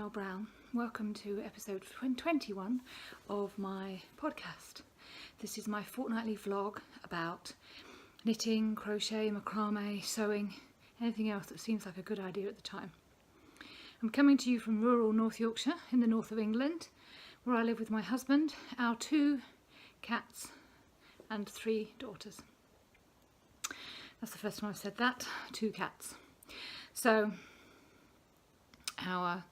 Mel Brown. Welcome to episode 21 of my podcast. This is my fortnightly vlog about knitting, crochet, macrame, sewing, anything else that seems like a good idea at the time. I'm coming to you from rural North Yorkshire in the north of England, where I live with my husband, our 2 cats and 3 daughters. That's the first time I've said that, 2 cats. So our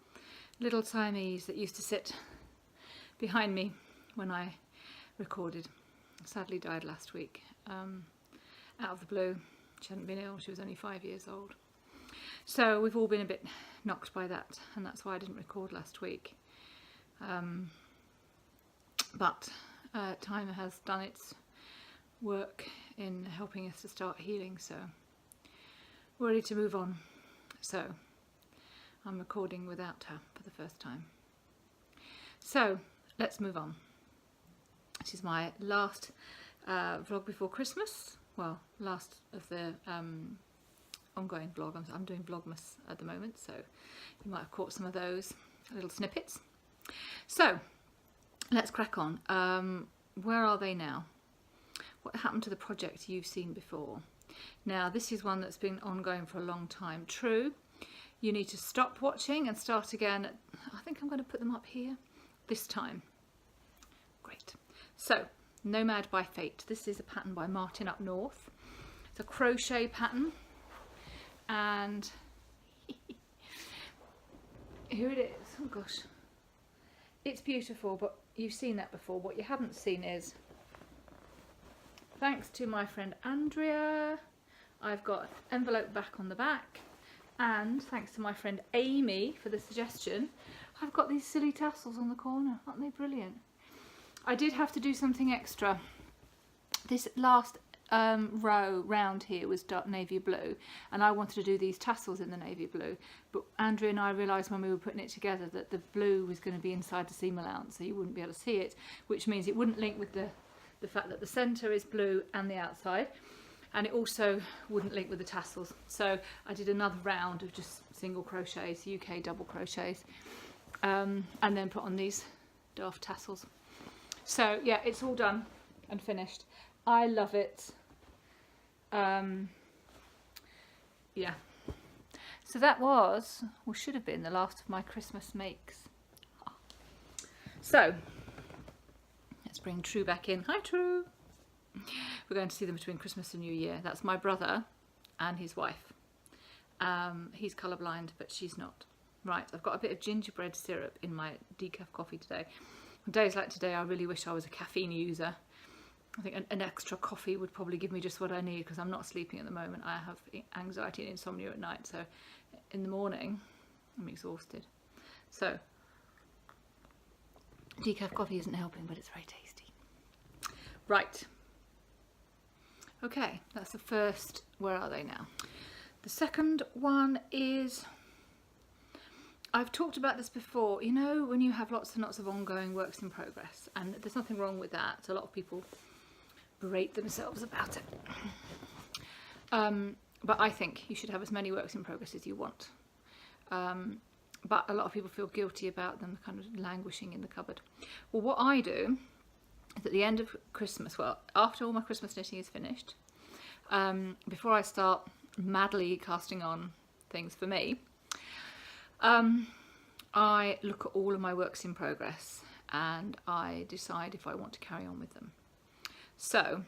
little Siamese that used to sit behind me when I recorded sadly died last week, out of the blue. She hadn't been ill, she was only 5 years old. So we've all been a bit knocked by that, and that's why I didn't record last week. But time has done its work in helping us to start healing, so we're ready to move on. So I'm recording without her for the first time. So let's move on. This is my last vlog before Christmas. Well, last of the ongoing vlog. I'm doing Vlogmas at the moment, so you might have caught some of those little snippets. So let's crack on. Where are they now? What happened to the project you've seen before? Now, this is one that's been ongoing for a long time. True, you need to stop watching and start again. I think I'm going to put them up here this time. Great. So, Nomad by Fate. This is a pattern by Martin up north. It's a crochet pattern, and here it is. Oh gosh, it's beautiful, but you've seen that before. What you haven't seen is, thanks to my friend Andrea, I've got an envelope back on the back, and thanks to my friend Amy for the suggestion, I've got these silly tassels on the corner. Aren't they brilliant? I did have to do something extra. This last row round here was dark navy blue, and I wanted to do these tassels in the navy blue, but Andrea and I realised when we were putting it together that the blue was going to be inside the seam allowance, so you wouldn't be able to see it, which means it wouldn't link with the fact that the centre is blue and the outside, and it also wouldn't link with the tassels. So I did another round of just single crochets, UK double crochets, and then put on these daft tassels. So yeah, it's all done and finished. I love it. Yeah. So that was, or should have been, the last of my Christmas makes. So let's bring True back in. Hi True. We're going to see them between Christmas and New Year. That's my brother and his wife. He's colourblind, but she's not. Right, I've got a bit of gingerbread syrup in my decaf coffee today. On days like today, I really wish I was a caffeine user. I think an extra coffee would probably give me just what I need, because I'm not sleeping at the moment. I have anxiety and insomnia at night, so in the morning I'm exhausted. So decaf coffee isn't helping, but it's very tasty. Right. Okay, that's the first. Where are they now? The second one is, I've talked about this before, you know, when you have lots and lots of ongoing works in progress, and there's nothing wrong with that. So a lot of people berate themselves about it. But I think you should have as many works in progress as you want. But a lot of people feel guilty about them kind of languishing in the cupboard. Well, what I do is at the end of Christmas, well, after all my Christmas knitting is finished, before I start madly casting on things for me, I look at all of my works in progress and I decide if I want to carry on with them. So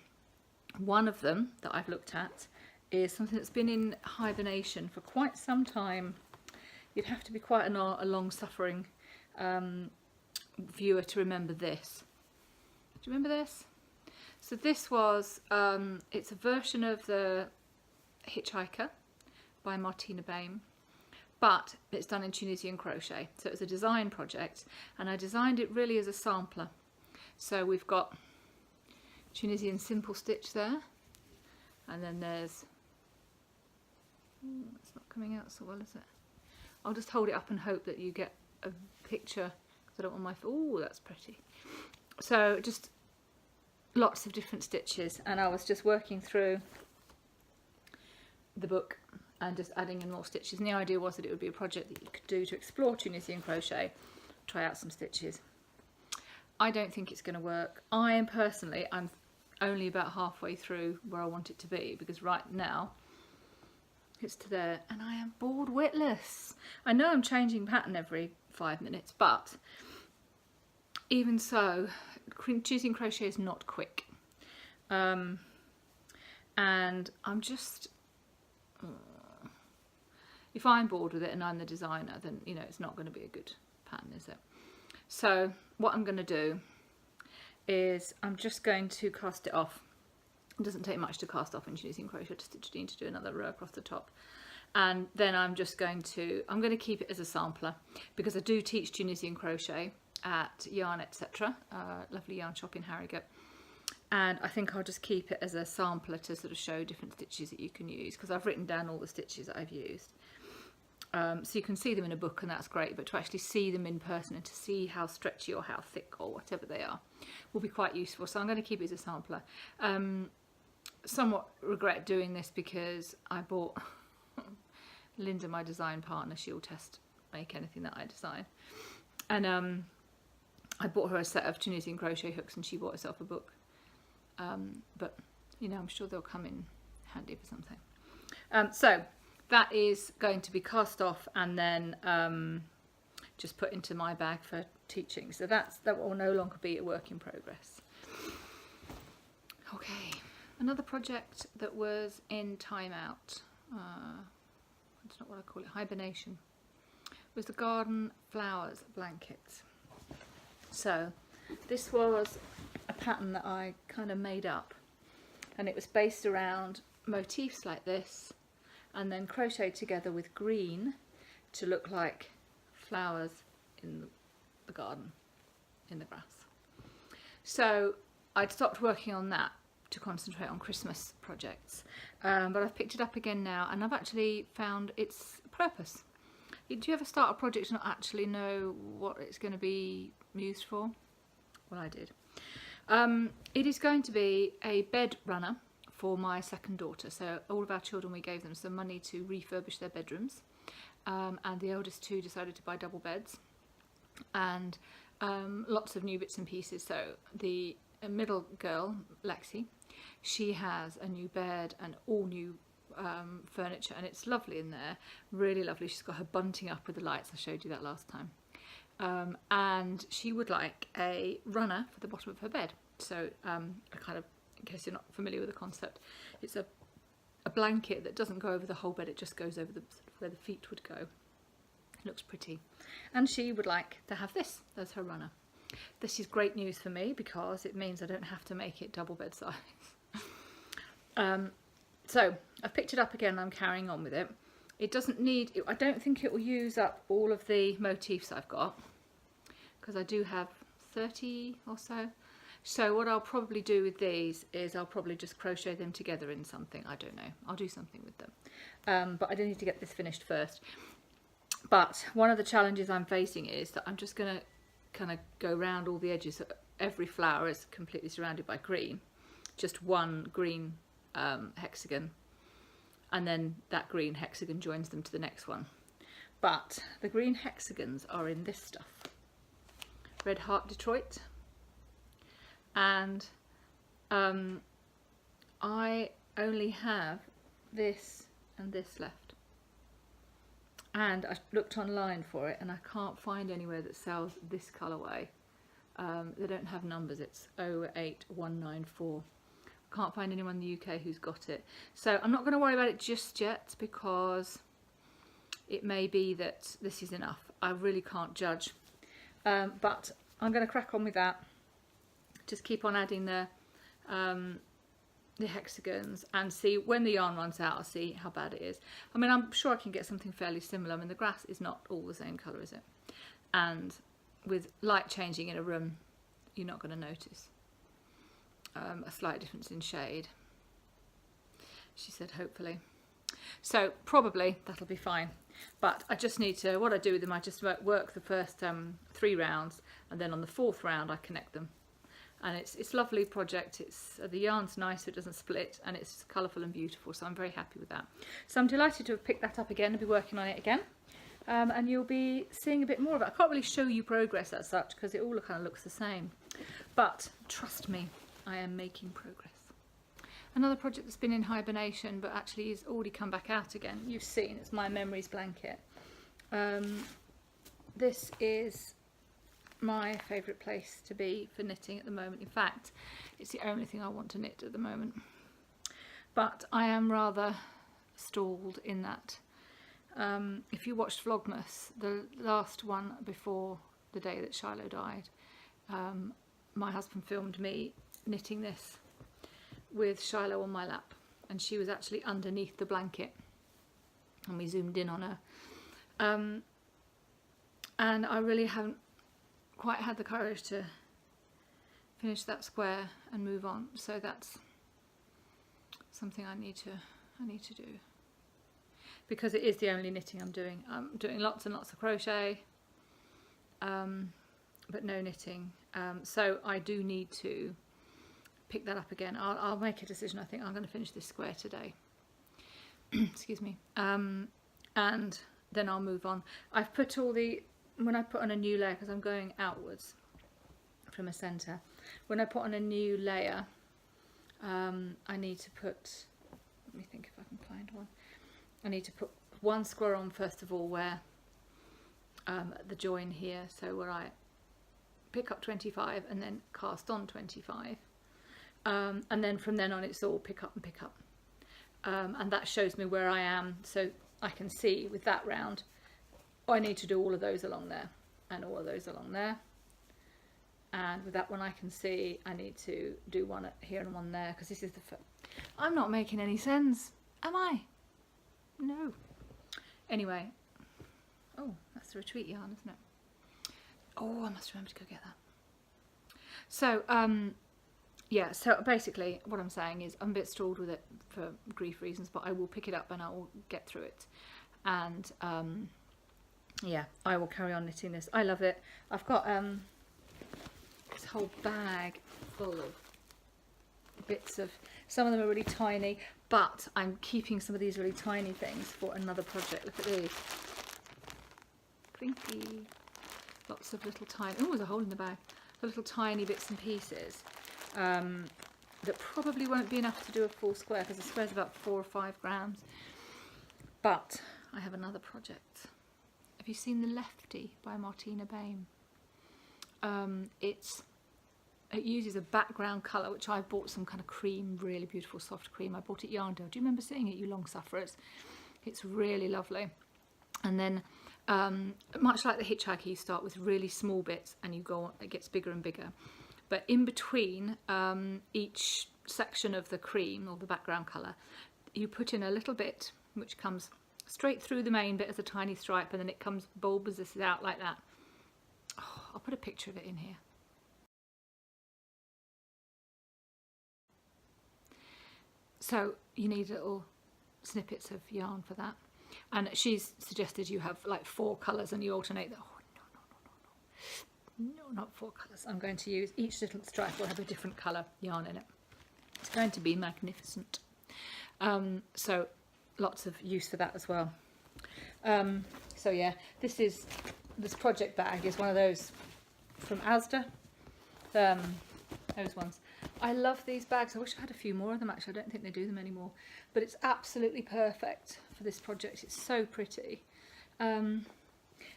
one of them that I've looked at is something that's been in hibernation for quite some time. You'd have to be quite a long-suffering viewer to remember this. Do you remember this? So this was, it's a version of the Hitchhiker by Martina Baim, but it's done in Tunisian crochet. So it was a design project, and I designed it really as a sampler. So we've got Tunisian simple stitch there, and then there's, it's not coming out so well, is it? I'll just hold it up and hope that you get a picture, because I don't want my, oh, that's pretty. So just lots of different stitches, and I was just working through the book and just adding in more stitches. And the idea was that it would be a project that you could do to explore Tunisian crochet, try out some stitches. I don't think it's going to work. I'm only about halfway through where I want it to be, because right now it's to there and I am bored witless. I know I'm changing pattern every 5 minutes, but even so, Tunisian crochet is not quick. And I'm just, if I'm bored with it and I'm the designer, then, you know, it's not going to be a good pattern, is it? So what I'm going to do is I'm just going to cast it off. It doesn't take much to cast off in Tunisian crochet, just need to do another row across the top. And then I'm going to keep it as a sampler, because I do teach Tunisian crochet at Yarn Etc, lovely yarn shop in Harrogate. And I think I'll just keep it as a sampler to sort of show different stitches that you can use, because I've written down all the stitches that I've used. So you can see them in a book, and that's great, but to actually see them in person and to see how stretchy or how thick or whatever they are will be quite useful. So I'm going to keep it as a sampler. Somewhat regret doing this because I bought Linda, my design partner, she'll make anything that I design. And I bought her a set of Tunisian crochet hooks and she bought herself a book. But, you know, I'm sure they'll come in handy for something. So that is going to be cast off and then just put into my bag for teaching. So that will no longer be a work in progress. Okay, another project that was in timeout, that's not what I call it, hibernation, was the garden flowers blankets. So this was a pattern that I kind of made up, and it was based around motifs like this and then crocheted together with green to look like flowers in the garden, in the grass. So I'd stopped working on that to concentrate on Christmas projects, but I've picked it up again now and I've actually found its purpose. Do you ever start a project and not actually know what it's going to be used for? Well, I did. It is going to be a bed runner for my second daughter. So all of our children, we gave them some money to refurbish their bedrooms, and the eldest two decided to buy double beds and lots of new bits and pieces. So the middle girl, Lexi, she has a new bed and all new furniture, and it's lovely in there, really lovely. She's got her bunting up with the lights, I showed you that last time. And she would like a runner for the bottom of her bed. So a kind of, in case you're not familiar with the concept, it's a blanket that doesn't go over the whole bed, it just goes over where the feet would go. It looks pretty. And she would like to have this as her runner. This is great news for me because it means I don't have to make it double bed size. So I've picked it up again, I'm carrying on with it. It doesn't need, I don't think it will use up all of the motifs I've got, because I do have 30 or so. So what I'll probably do with these is I'll probably just crochet them together in something, I don't know, I'll do something with them. But I do need to get this finished first. But one of the challenges I'm facing is that I'm just going to kind of go around all the edges. So every flower is completely surrounded by green, just one green hexagon, and then that green hexagon joins them to the next one. But the green hexagons are in this stuff, Red Heart Detroit, and I only have this and this left, and I looked online for it and I can't find anywhere that sells this colourway. They don't have numbers, it's 08194. Can't find anyone in the UK who's got it. So I'm not going to worry about it just yet, because it may be that this is enough. I really can't judge. But I'm going to crack on with that. Just keep on adding the hexagons and see when the yarn runs out, I'll see how bad it is. I mean, I'm sure I can get something fairly similar. I mean, the grass is not all the same colour, is it? And with light changing in a room, you're not going to notice a slight difference in shade, she said, hopefully. So probably that'll be fine, but I just need to, what I do with them, I just work the first 3 rounds, and then on the 4th round I connect them, and it's lovely project. It's the yarn's nice, so it doesn't split, and it's colourful and beautiful, so I'm very happy with that. So I'm delighted to have picked that up again and be working on it again, and you'll be seeing a bit more of it. I can't really show you progress as such because it all kind of looks the same, but trust me, I am making progress. Another project that's been in hibernation but actually has already come back out again, you've seen, it's my memories blanket. This is my favourite place to be for knitting at the moment. In fact, it's the only thing I want to knit at the moment. But I am rather stalled in that. If you watched Vlogmas, the last one before the day that Shiloh died, my husband filmed me knitting this with Shiloh on my lap, and she was actually underneath the blanket, and we zoomed in on her. And I really haven't quite had the courage to finish that square and move on, so that's something I need to do, because it is the only knitting I'm doing. I'm doing lots and lots of crochet, but no knitting, so I do need to pick that up again. I'll make a decision. I think I'm going to finish this square today. Excuse me, and then I'll move on. I've put all the, when I put on a new layer, because I'm going outwards from a centre, when I put on a new layer, I need to put, let me think if I can find one, I need to put one square on first of all, where the join here, so where I pick up 25 and then cast on 25, and then from then on it's all pick up and pick up, and that shows me where I am, so I can see with that round I need to do all of those along there and all of those along there, and with that one I can see I need to do one here and one there, because this is the I'm not making any sense, am I? No. Anyway, oh, that's the retreat yarn, isn't it? Oh, I must remember to go get that. So yeah, so basically what I'm saying is I'm a bit stalled with it for grief reasons, but I will pick it up and I will get through it, and yeah, I will carry on knitting this. I love it. I've got this whole bag full of bits of, some of them are really tiny, but I'm keeping some of these really tiny things for another project. Look at these. Clinky. Lots of little tiny, oh, there's a hole in the bag. Little tiny bits and pieces that probably won't be enough to do a full square, because the square is about 4 or 5 grams. But I have another project. Have you seen The Lefty by Martina Bain? It uses a background colour, which I bought some kind of cream, really beautiful soft cream. I bought it Yarndale. Do you remember seeing it, you long sufferers? It's really lovely. And then much like the Hitchhiker, you start with really small bits and you go on, it gets bigger and bigger. But in between each section of the cream or the background colour, you put in a little bit which comes straight through the main bit as a tiny stripe, and then it comes bulbous out like that. Oh, I'll put a picture of it in here. So you need little snippets of yarn for that, and she's suggested you have like 4 colours and you alternate. Oh, no, not 4 colours. I'm going to use, each little stripe will have a different colour yarn in it. It's going to be magnificent. So lots of use for that as well. So yeah, this project bag is one of those from Asda. Those ones. I love these bags. I wish I had a few more of them actually. I don't think they do them anymore. But it's absolutely perfect for this project. It's so pretty. And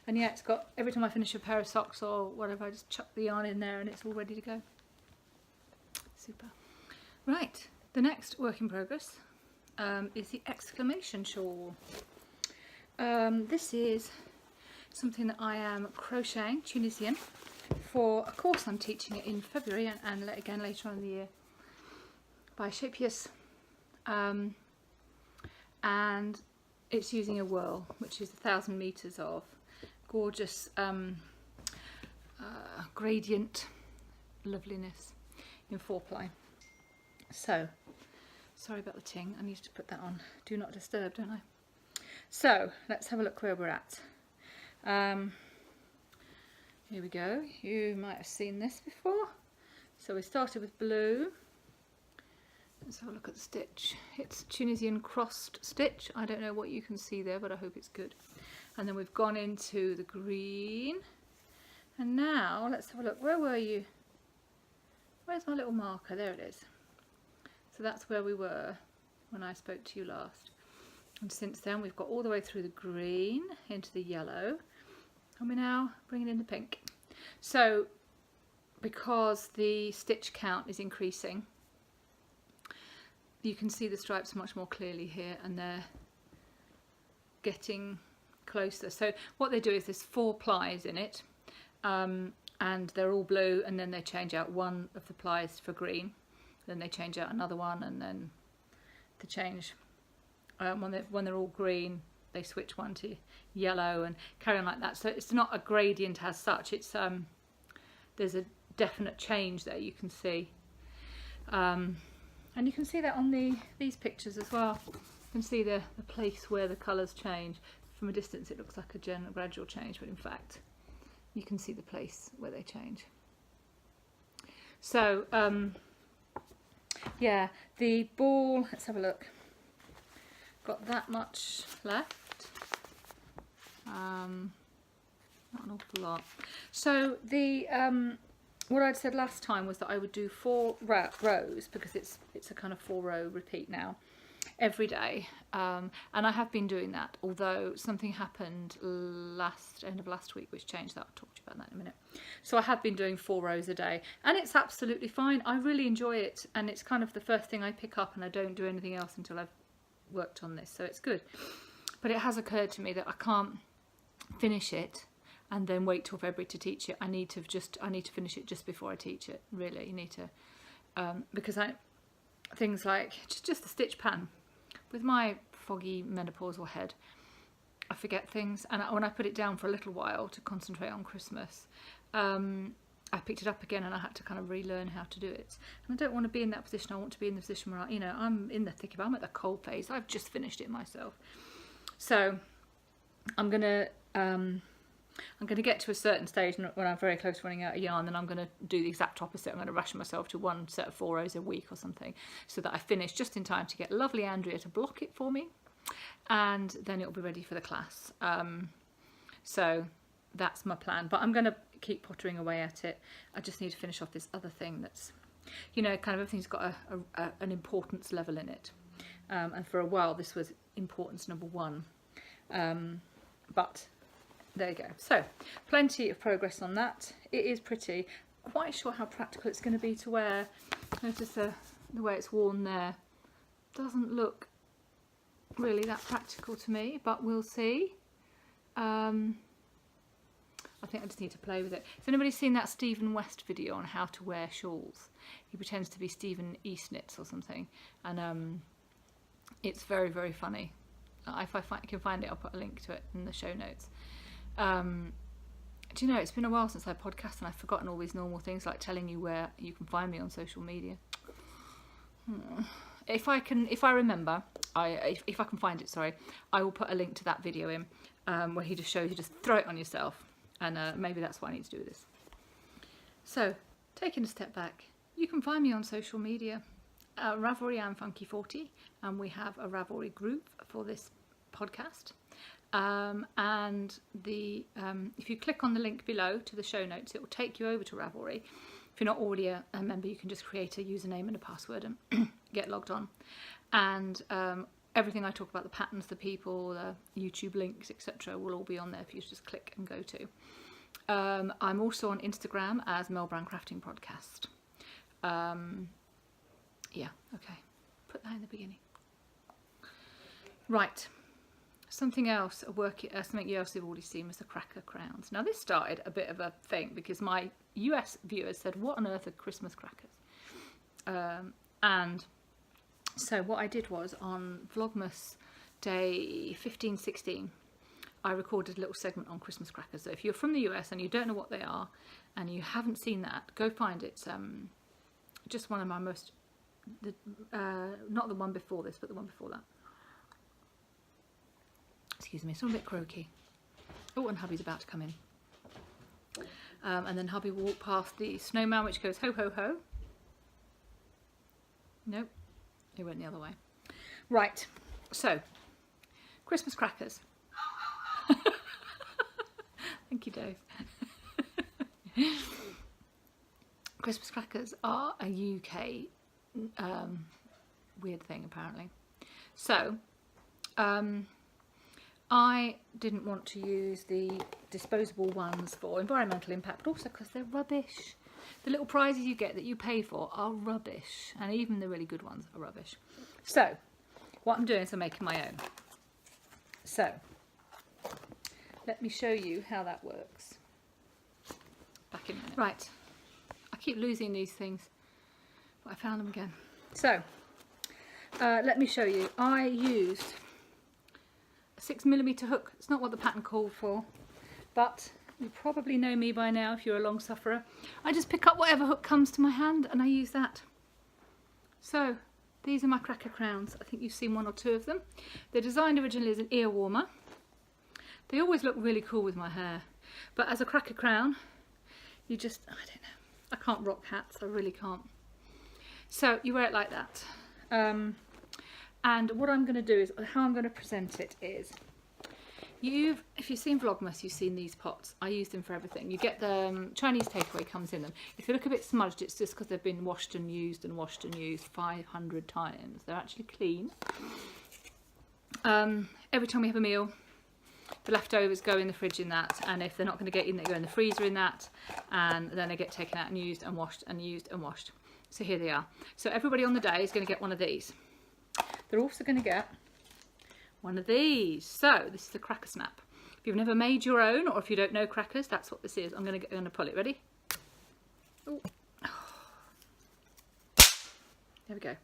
yeah, it's got, every time I finish a pair of socks or whatever, I just chuck the yarn in there and it's all ready to go. Super. Right, the next work in progress is the exclamation shawl. This is something that I am crocheting, Tunisian, for a course I'm teaching it in February and again later on in the year by Shapius, and it's using a whirl, which is 1,000 meters of gorgeous gradient loveliness in 4-ply. So sorry about the ting, I need to put that on do not disturb, don't I? So let's have a look where we're at. Here we go. You might have seen this before. It's So we started with blue. Let's have a look at the stitch. It's Tunisian crossed stitch. I don't know what you can see there, but I hope it's good. And then we've gone into the green. And now let's have a look. Where were you? Where's my little marker? There it is. So that's where we were when I spoke to you last. And since then we've got all the way through the green into the yellow. And we're now bringing in the pink. So because the stitch count is increasing, you can see the stripes much more clearly here, and they're getting closer. So what they do is there's 4 plies in it, and they're all blue, and then they change out one of the plies for green, then they change out another one, and then they change when they're all green they switch one to yellow and carry on like that. So it's not a gradient as such, it's there's a definite change there, you can see, and you can see that on these pictures as well. You can see the place where the colours change. From a distance it looks like a gradual change, but in fact you can see the place where they change. So yeah, the ball, let's have a look, got that much left, not an awful lot. So the what I'd said last time was that I would do 4 rows, because it's a kind of 4-row repeat now every day, and I have been doing that, although something happened end of last week which changed that. I'll talk to you about that in a minute. So I have been doing 4 rows a day, and it's absolutely fine. I really enjoy it, and it's kind of the first thing I pick up, and I don't do anything else until I've worked on this, so it's good. But it has occurred to me that I can't finish it and then wait till February to teach it. I need to finish it just before I teach it. Really, you need to, because things like just the stitch pattern. With my foggy menopausal head, I forget things, and when I put it down for a little while to concentrate on Christmas, I picked it up again and I had to kind of relearn how to do it. And I don't want to be in that position. I want to be in the position where I'm in the thick of it. I'm at the cold phase. I've just finished it myself. So I'm gonna get to a certain stage when I'm very close to running out of yarn, then I'm going to do the exact opposite. I'm going to ration myself to 1 set of 4 rows a week or something, so that I finish just in time to get lovely Andrea to block it for me, and then it'll be ready for the class. So that's my plan, but I'm going to keep pottering away at it. I just need to finish off this other thing that's, kind of everything's got an importance level in it, and for a while this was importance number 1, but there you go. So plenty of progress on that. It is pretty. Quite sure how practical it's going to be to wear. Notice the way it's worn there. Doesn't look really that practical to me, but we'll see. I think I just need to play with it. Has anybody seen that Stephen West video on how to wear shawls? He pretends to be Stephen Eastnitz or something, and it's very, very funny. If I can find it, I'll put a link to it in the show notes. Do you know, it's been a while since I podcast, and I've forgotten all these normal things, like telling you where you can find me on social media. If I remember, if I can find it, sorry, I will put a link to that video in, where he just shows you just throw it on yourself, and maybe that's what I need to do with this. So, taking a step back, you can find me on social media, Ravelry and Funky40, and we have a Ravelry group for this podcast. And if you click on the link below to the show notes, it will take you over to Ravelry. If you're not already a member, you can just create a username and a password and get logged on. And everything I talk about, the patterns, the people, the YouTube links, etc., will all be on there for you to just click and go to. I'm also on Instagram as Mel Brown Crafting Podcast. Yeah, okay. Put that in the beginning. Right. Something else, something else you've already seen was the cracker crowns. Now this started a bit of a thing because my US viewers said, what on earth are Christmas crackers? And so what I did was, on Vlogmas day 15-16, I recorded a little segment on Christmas crackers. So if you're from the US and you don't know what they are, and you haven't seen that, go find it. It's just one of my most, not the one before this, but the one before that. Excuse me, it's a little bit croaky. Oh, and hubby's about to come in. And then hubby will walk past the snowman, which goes ho ho ho. Nope, it went the other way. Right, so Christmas crackers. Thank you, Dave. Christmas crackers are a UK weird thing apparently. So I didn't want to use the disposable ones for environmental impact, but also because they're rubbish. The little prizes you get that you pay for are rubbish, and even the really good ones are rubbish. So what I'm doing is I'm making my own. So let me show you how that works. Back in a minute. Right, I keep losing these things, but I found them again. So let me show you. I used a 6mm hook. It's not what the pattern called for, but you probably know me by now if you're a long sufferer. I just pick up whatever hook comes to my hand and I use that. So these are my cracker crowns. I think you've seen one or two of them. They're designed originally as an ear warmer. They always look really cool with my hair, but as a cracker crown, you just, I don't know, I can't rock hats, I really can't. So you wear it like that. And what I'm going to do is, how I'm going to present it is, if you've seen Vlogmas, you've seen these pots. I use them for everything. You get the Chinese takeaway comes in them. If they look a bit smudged, it's just because they've been washed and used 500 times. They're actually clean. Every time we have a meal, the leftovers go in the fridge in that, and if they're not going to get in, they go in the freezer in that, and then they get taken out and used and washed and used and washed. So here they are. So everybody on the day is going to get one of these. They're also going to get one of these. So this is the cracker snap. If you've never made your own, or if you don't know crackers, that's what this is. I'm going to pull it. Ready? Ooh. There we go.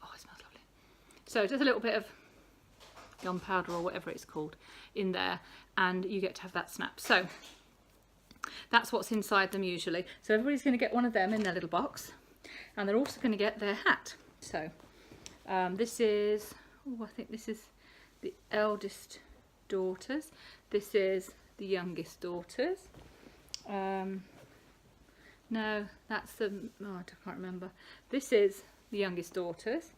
Oh, it smells lovely. So just a little bit of gunpowder or whatever it's called in there, and you get to have that snap. So that's what's inside them usually. So everybody's going to get one of them in their little box, and they're also going to get their hat. So this is, I think this is the eldest daughters. This is the youngest daughters. No, that's the, oh, I can't remember. This is the youngest daughters.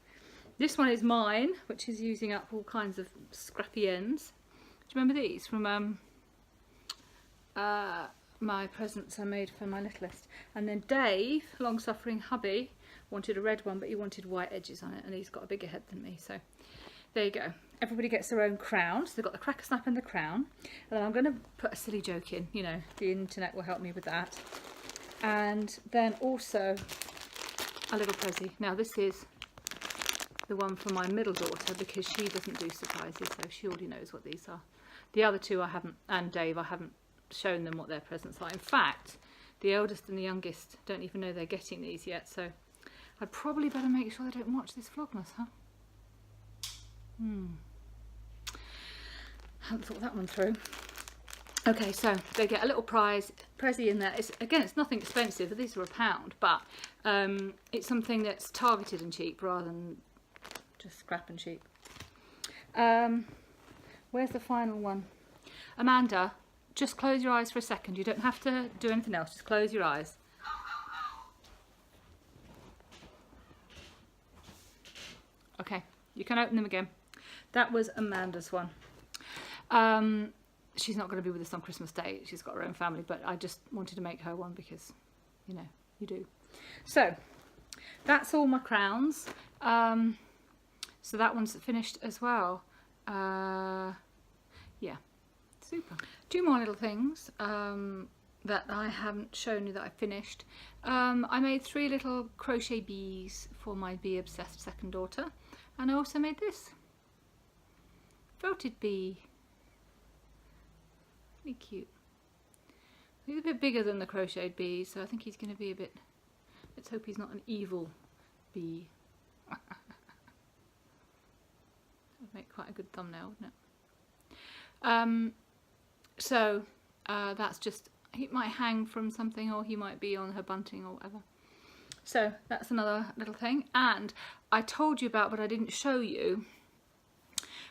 This one is mine, which is using up all kinds of scrappy ends. Do you remember these from my presents I made for my littlest? And then Dave, long-suffering hubby, wanted a red one, but he wanted white edges on it, and he's got a bigger head than me. So there you go. Everybody gets their own crown. So they've got the cracker snap and the crown. And then I'm going to put a silly joke in. You know, the internet will help me with that. And then also a little pressie. Now this is the one for my middle daughter, because she doesn't do surprises, so she already knows what these are. The other two I haven't, and Dave, I haven't shown them what their presents are. In fact, the eldest and the youngest don't even know they're getting these yet, so I'd probably better make sure they don't watch this Vlogmas, huh? Haven't thought that one through. Okay, so they get a little pressie in there. It's nothing expensive, but these are £1, but it's something that's targeted and cheap rather than just scrap and cheap. Where's the final one? Amanda, just close your eyes for a second. You don't have to do anything else, just close your eyes. Okay, you can open them again. That was Amanda's one. She's not going to be with us on Christmas Day. She's got her own family, but I just wanted to make her one because, you know, you do. So that's all my crowns. So that one's finished as well. Yeah, super. Two more little things that I haven't shown you that I finished. I made 3 little crochet bees for my bee obsessed second daughter, and I also made this felted bee. Really cute. He's a bit bigger than the crocheted bees, so I think he's going to be a bit, let's hope he's not an evil bee. That would make quite a good thumbnail, wouldn't it? So that's just, he might hang from something, or he might be on her bunting or whatever. So that's another little thing. And I told you about, but I didn't show you,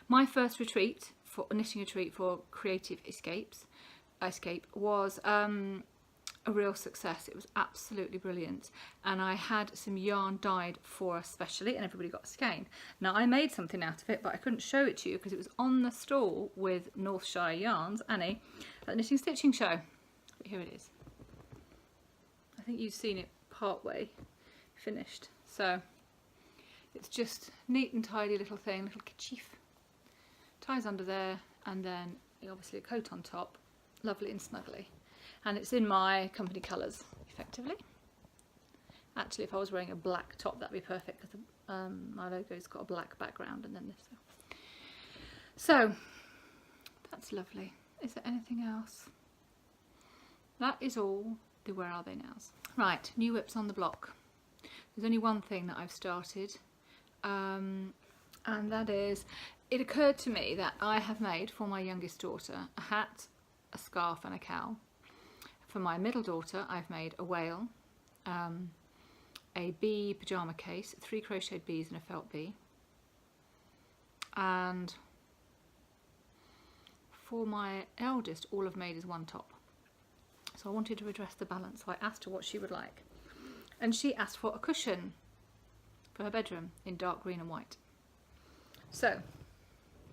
my first retreat, for knitting retreat for Creative Escape was a real success. It was absolutely brilliant, and I had some yarn dyed for us specially, and everybody got a skein. Now I made something out of it, but I couldn't show it to you because it was on the stall with Northshire Yarns, Annie, at the Knitting Stitching Show. But here it is. I think you've seen it part way finished. So it's just neat and tidy little thing, little kerchief. Ties under there, and then obviously a coat on top, lovely and snuggly. And it's in my company colours, effectively. Actually, if I was wearing a black top, that'd be perfect, because my logo's got a black background and then this. So, that's lovely. Is there anything else? That is all the Where Are They Nows. Right, new whips on the block. There's only one thing that I've started, and that is, it occurred to me that I have made for my youngest daughter a hat, a scarf and a cowl. For my middle daughter, I've made a whale, a bee pyjama case, 3 crocheted bees and a felt bee. And for my eldest, all I've made is one top. So I wanted to redress the balance, so I asked her what she would like. And she asked for a cushion for her bedroom in dark green and white. So,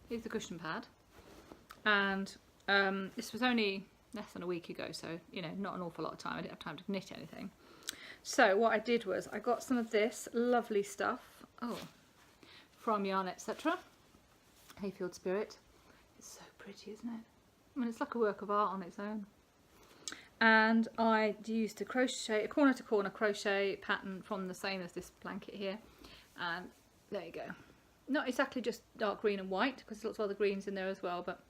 here's the cushion pad. And this was only less than a week ago, so, you know, not an awful lot of time. I didn't have time to knit anything. So what I did was I got some of this lovely stuff, from Yarn Etc. Hayfield Spirit. It's so pretty, isn't it? I mean, it's like a work of art on its own. And I used a crochet, a corner to corner crochet pattern from the same as this blanket here. And there you go. Not exactly just dark green and white, because there's lots of other greens in there as well, but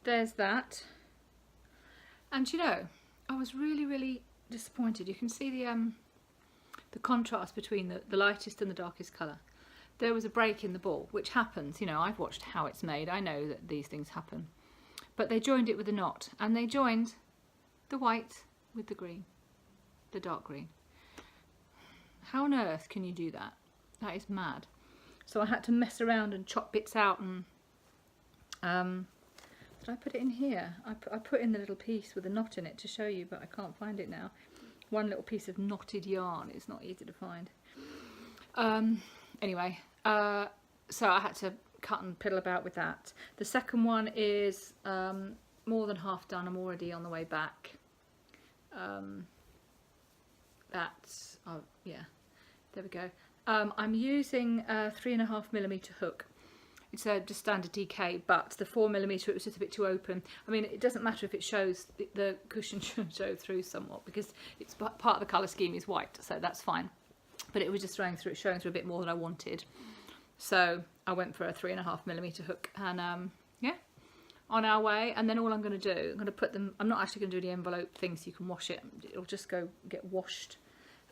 there's that. And you know, I was really disappointed. You can see the contrast between the lightest and the darkest colour. There was a break in the ball, which happens. You know, I've watched how it's made. I know that these things happen. But they joined it with a knot, and they joined the white with the green, the dark green. How on earth can you do that? That is mad. So I had to mess around and chop bits out, and did I put it in here? I put in the little piece with a knot in it to show you, but I can't find it now. One little piece of knotted yarn. It's not easy to find. Anyway, so I had to cut and piddle about with that. The second one is more than half done. I'm already on the way back. Yeah, there we go. I'm using a 3.5mm hook. It's a just standard DK, but the 4mm, it was just a bit too open. I mean, it doesn't matter if it shows, the cushion should show through somewhat, because it's part of the colour scheme is white, so that's fine. But it was just showing through a bit more than I wanted. So I went for a 3.5mm hook, and yeah, on our way. And then all I'm going to do, I'm going to put them, I'm not actually going to do the envelope thing so you can wash it. It'll just get washed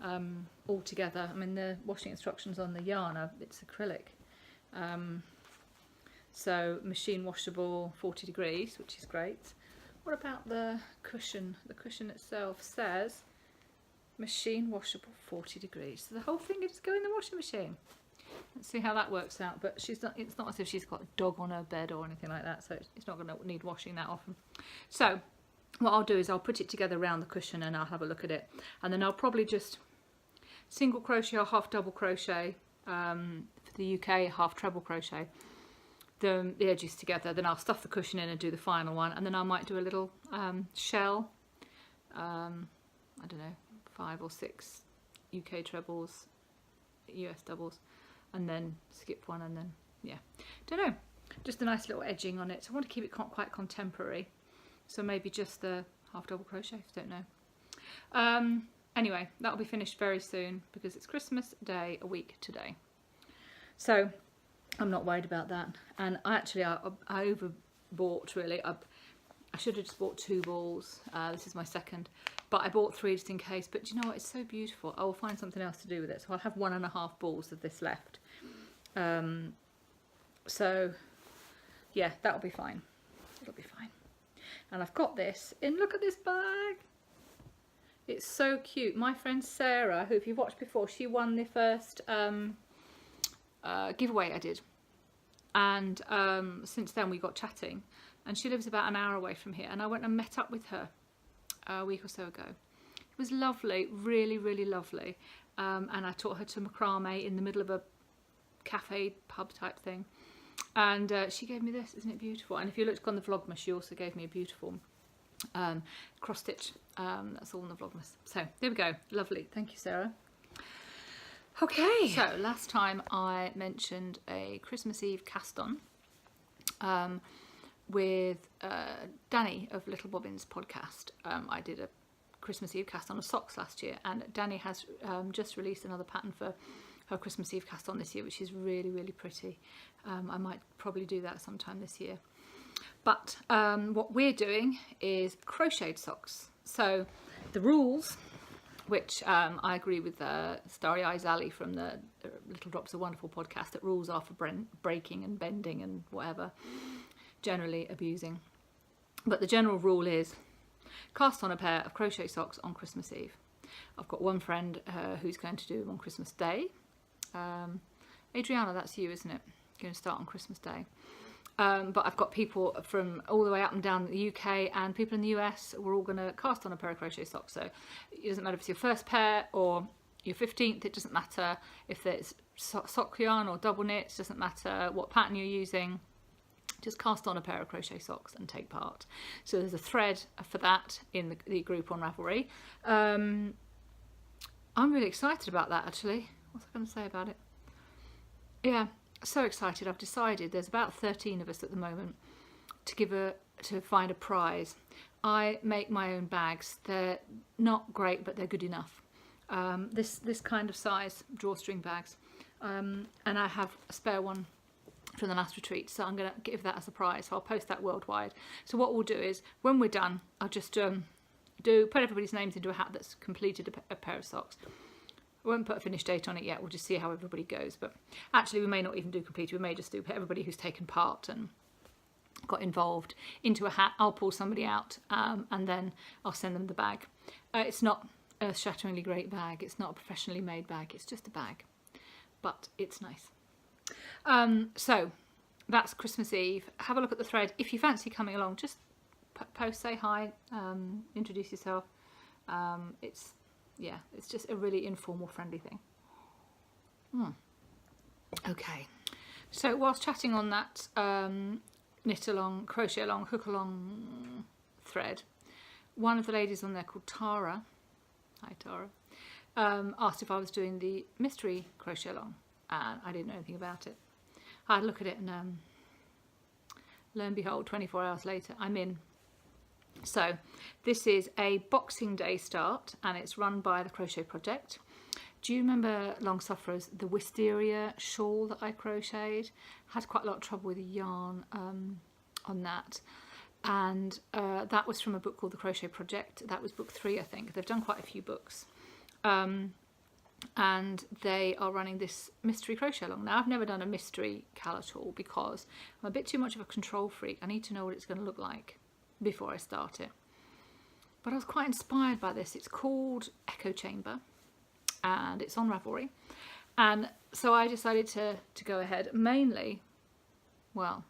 all together. I mean, the washing instructions on the yarn are, it's acrylic. So machine washable 40 degrees, which is great. What about the cushion? The cushion itself says machine washable 40 degrees. So the whole thing will just go in the washing machine. Let's see how that works out. But she's not, it's not as if she's got a dog on her bed or anything like that, so it's not going to need washing that often. So what I'll do is I'll put it together around the cushion and I'll have a look at it, and then I'll probably just single crochet or half double crochet, for the UK half treble crochet the edges together. Then I'll stuff the cushion in and do the final one, and then I might do a little shell, I don't know, 5 or 6 UK trebles, US doubles, and then skip one, and then yeah, don't know, just a nice little edging on it. So I want to keep it quite contemporary, so maybe just the half double crochet, don't know. Anyway, that'll be finished very soon because it's Christmas Day a week today, so I'm not worried about that. And I overbought really. I should have just bought 2 balls. This is my second, but I bought 3 just in case. But do you know what? It's so beautiful. I will find something else to do with it. So I'll have 1.5 balls of this left. So yeah, that'll be fine. It'll be fine. And I've got this in. Look at this bag. It's so cute. My friend Sarah, who if you've watched before, she won the first giveaway I did, and since then we got chatting, and she lives about an hour away from here, and I went and met up with her a week or so ago. It was lovely, really, really lovely. And I taught her to macrame in the middle of a cafe pub type thing. And she gave me this. Isn't it beautiful? And if you looked on the Vlogmas, she also gave me a beautiful cross stitch. That's all in the Vlogmas. So there we go. Lovely. Thank you, Sarah. Okay. So last time I mentioned a Christmas Eve cast on with Danny of Little Bobbins podcast. I did a Christmas Eve cast on of socks last year, and Danny has just released another pattern for her Christmas Eve cast on this year, which is really, really pretty. I might probably do that sometime this year. But what we're doing is crocheted socks. So the rules, which I agree with Starry Eyes Ali from the Little Drops of Wonderful podcast, that rules are for breaking and bending and whatever, generally abusing. But the general rule is cast on a pair of crochet socks on Christmas Eve. I've got one friend who's going to do them on Christmas Day. Adriana, that's you, isn't it? You're going to start on Christmas Day. But I've got people from all the way up and down the UK and people in the US. We're all going to cast on a pair of crochet socks. So it doesn't matter if it's your first pair or your 15th. It doesn't matter if it's sock yarn or double knits. It doesn't matter what pattern you're using. Just cast on a pair of crochet socks and take part. So there's a thread for that in the group on Ravelry. I'm really excited about that, actually. What's I going to say about it? Yeah, so excited. I've decided there's about 13 of us at the moment to find a prize. I make my own bags. They're not great, but they're good enough. This kind of size drawstring bags, and I have a spare one from the last retreat, so I'm going to give that as a prize. So I'll post that worldwide. So what we'll do is, when we're done, I'll just put everybody's names into a hat that's completed a pair of socks. I won't put a finish date on it yet. We'll just see how everybody goes. But actually, we may not even do completed. We may just do everybody who's taken part and got involved into a hat. I'll pull somebody out, and then I'll send them the bag. It's not a shatteringly great bag. It's not a professionally made bag. It's just a bag, but it's nice. So that's Christmas Eve. Have a look at the thread. If you fancy coming along, just post, say hi, introduce yourself. It's just a really informal, friendly thing. Okay, so whilst chatting on that knit along, crochet along, hook along thread, one of the ladies on there called Tara, hi Tara, asked if I was doing the mystery crochet along, and I didn't know anything about it. I had a look at it, and lo and behold, 24 hours later, I'm in. So this is a Boxing Day start, and it's run by the Crochet Project. Do you remember, long sufferers, the wisteria shawl that I crocheted? Had quite a lot of trouble with the yarn on that, and that was from a book called The Crochet Project. That was book 3, I think. They've done quite a few books, and they are running this mystery crochet along. Now, I've never done a mystery cal at all because I'm a bit too much of a control freak. I need to know what it's going to look like before I start it. But I was quite inspired by this. It's called Echo Chamber, and it's on Ravelry, and so I decided to go ahead. Mainly, well,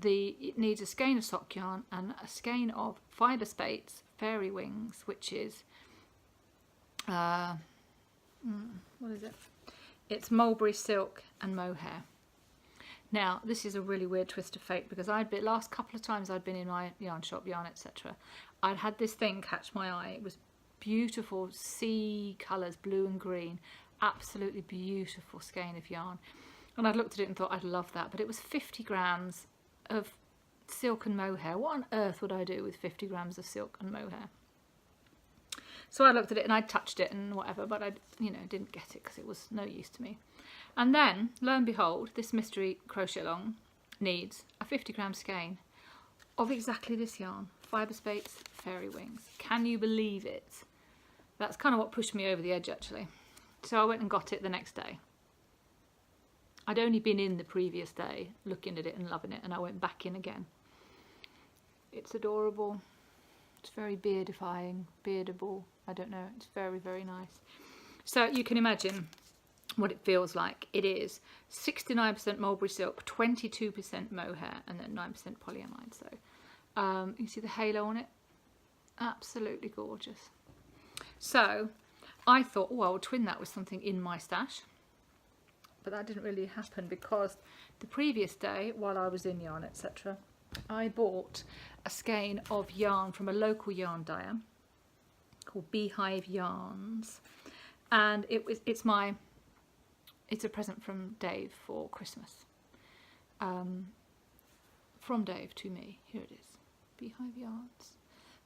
it needs a skein of sock yarn and a skein of fibre spates fairy wings, which is what is it? It's mulberry silk and mohair. Now, this is a really weird twist of fate because last couple of times I'd been in my yarn shop, yarn, etc., I'd had this thing catch my eye. It was beautiful sea colours, blue and green, absolutely beautiful skein of yarn. And I'd looked at it and thought I'd love that, but it was 50 grams of silk and mohair. What on earth would I do with 50 grams of silk and mohair? So I looked at it and I touched it and whatever, but I didn't get it because it was no use to me. And then, lo and behold, this mystery crochet along needs a 50 gram skein of exactly this yarn, fibre spates, fairy wings. Can you believe it? That's kind of what pushed me over the edge, actually. So I went and got it the next day. I'd only been in the previous day looking at it and loving it, and I went back in again. It's adorable. It's very beardable. I don't know. It's very, very nice. So you can imagine what it feels like. It is 69% mulberry silk, 22% mohair, and then 9% polyamide. So you see the halo on it? Absolutely gorgeous. So I thought, oh, I'll twin that with something in my stash. But that didn't really happen because the previous day, while I was in yarn, etc., I bought a skein of yarn from a local yarn dyer called Beehive Yarns, and it's a present from Dave for Christmas. From Dave to me. Here it is. Beehive Yarns.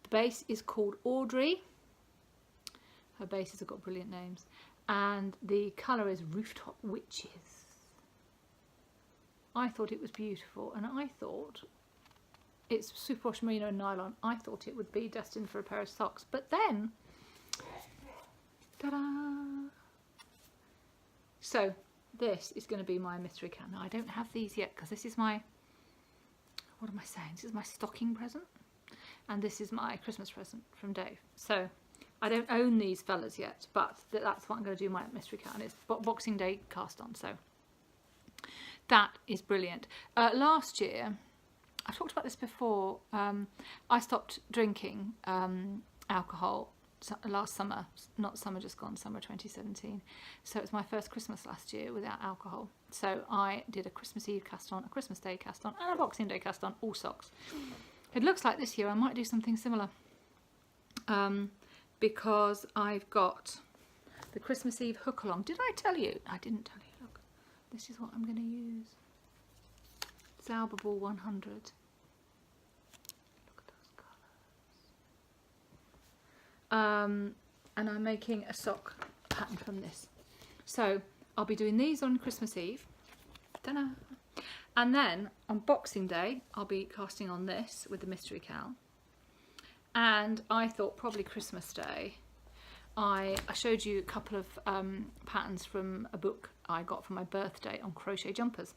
The base is called Audrey. Her bases have got brilliant names. And the colour is Rooftop Witches. I thought it was beautiful, and I thought it's superwash merino and nylon. I thought it would be destined for a pair of socks, but then, ta-da! So this is going to be my mystery cat. Now I don't have these yet because this is my, what am I saying? This is my stocking present, and this is my Christmas present from Dave. So I don't own these fellas yet, but that's what I'm going to do my mystery cat, and it's Boxing Day cast on. So that is brilliant. Last year, I talked about this before, I stopped drinking alcohol last summer, not summer just gone, summer 2017. So it was my first Christmas last year without alcohol. So I did a Christmas Eve cast on, a Christmas Day cast on, and a Boxing Day cast on, all socks. It looks like this year I might do something similar. Because I've got the Christmas Eve Hookalong. Did I tell you? I didn't tell you. Look, this is what I'm going to use. Zalba Ball 100. Look at those colours. And I'm making a sock pattern from this. So I'll be doing these on Christmas Eve. Ta-da! And then on Boxing Day, I'll be casting on this with the Mystery Cow. And I thought probably Christmas Day. I showed you a couple of patterns from a book I got for my birthday on crochet jumpers.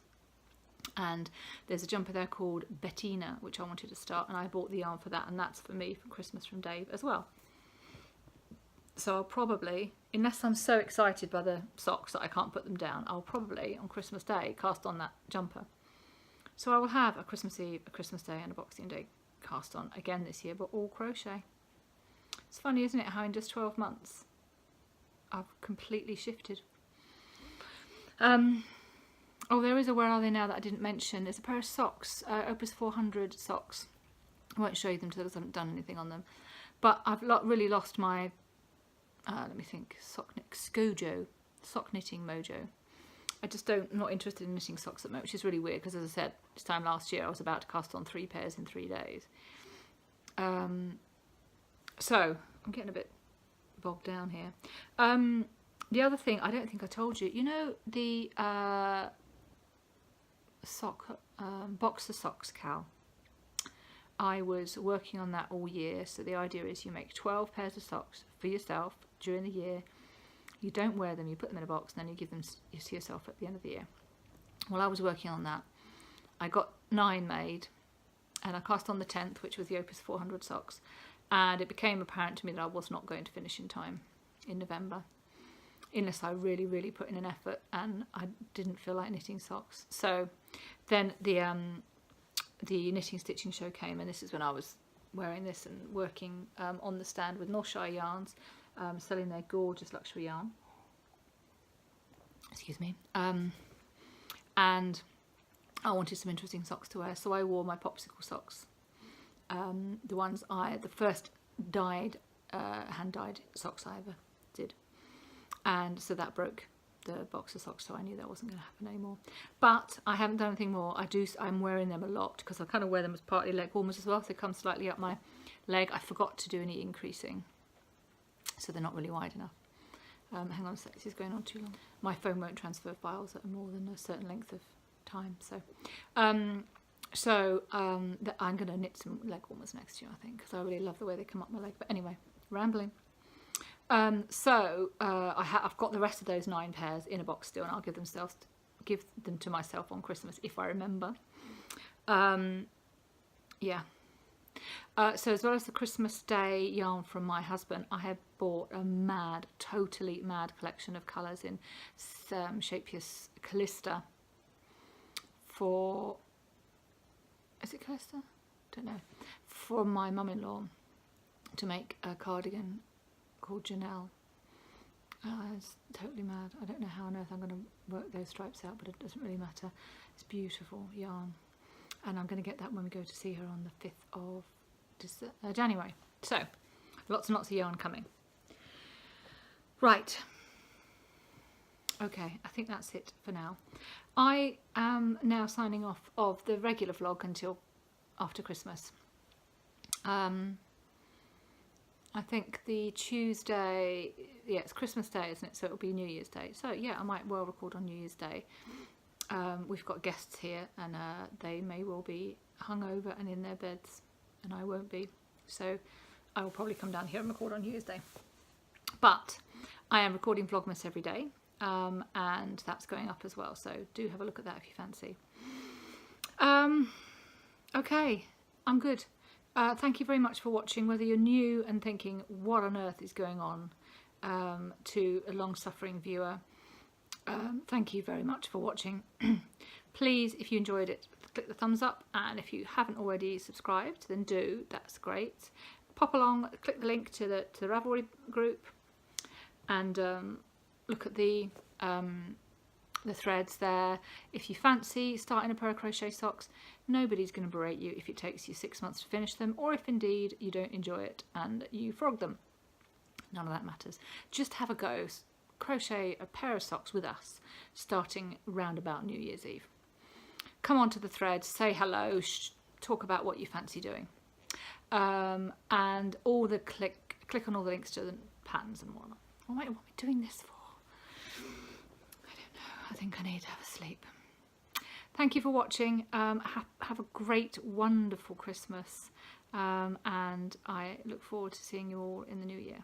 And there's a jumper there called Bettina, which I wanted to start, and I bought the yarn for that, and that's for me for Christmas from Dave as well. So I'll probably, unless I'm so excited by the socks that I can't put them down, I'll probably on Christmas Day cast on that jumper. So I will have a Christmas Eve, a Christmas Day and a Boxing Day cast on again this year, but all crochet. It's funny, isn't it, how in just 12 months I've completely shifted. Oh, there is a Where Are They Now that I didn't mention. There's a pair of socks, Opus 400 socks. I won't show you them because I haven't done anything on them, but I've really lost my let me think, skojo, sock knitting mojo. I just not interested in knitting socks at the moment, which is really weird because, as I said, this time last year I was about to cast on 3 pairs in 3 days. So I'm getting a bit bogged down here. The other thing, I don't think I told you, you know the boxer socks cowl? I was working on that all year. So the idea is you make 12 pairs of socks for yourself during the year. You don't wear them, you put them in a box, and then you give them to yourself at the end of the year. Well, I was working on that. I got 9 made, and I cast on the 10th, which was the Opus 400 socks, and it became apparent to me that I was not going to finish in time in November, unless I really, really put in an effort, and I didn't feel like knitting socks. So then the knitting stitching show came, and this is when I was wearing this and working on the stand with Northshire Yarns, selling their gorgeous luxury yarn. Excuse me. And I wanted some interesting socks to wear, so I wore my popsicle socks. The ones the first dyed, hand-dyed socks I ever did. And so that broke the boxer socks, so I knew that wasn't going to happen anymore. But I haven't done anything more. I'm wearing them a lot because I kind of wear them as partly leg warmers as well, so they come slightly up my leg. I forgot to do any increasing, so they're not really wide enough. Hang on a sec, this is going on too long. My phone won't transfer files that are more than a certain length of time, so I'm going to knit some leg warmers next year, I think, because I really love the way they come up my leg. But anyway, rambling. I've got the rest of those 9 pairs in a box still, and I'll give them to myself on Christmas if I remember. Yeah. So as well as the Christmas Day yarn from my husband, I have bought a totally mad collection of colours in Shapius Callista for, is it Callista? Don't know, for my mum-in-law. to make a cardigan called Janelle. It's totally mad. I don't know how on earth I'm going to work those stripes out, but it doesn't really matter. It's beautiful yarn, and I'm going to get that when we go to see her on the 5th of January. So lots and lots of yarn coming. Right, okay, I think that's it for now. I am now signing off of the regular vlog until after Christmas. I think the Tuesday, yeah, it's Christmas Day, isn't it? So it'll be New Year's Day. So yeah, I might well record on New Year's Day. We've got guests here, and they may well be hungover and in their beds, and I won't be. So I will probably come down here and record on New Year's Day. But I am recording Vlogmas every day, and that's going up as well. So do have a look at that if you fancy. Okay, I'm good. Thank you very much for watching. Whether you're new and thinking, what on earth is going on, to a long-suffering viewer, thank you very much for watching. Please, if you enjoyed it, click the thumbs up, and if you haven't already subscribed, then do. That's great. Pop along, click the link to the Ravelry group, and look at the threads there. If you fancy starting a pair of crochet socks, nobody's going to berate you if it takes you 6 months to finish them, or if indeed you don't enjoy it and you frog them. None of that matters. Just have a go. Crochet a pair of socks with us starting round about New Year's Eve. Come onto the thread, say hello, talk about what you fancy doing, and all the click on all the links to the patterns and whatnot. What am I doing this for? I think I need to have a sleep. Thank you for watching. Have a great, wonderful Christmas, and I look forward to seeing you all in the new year.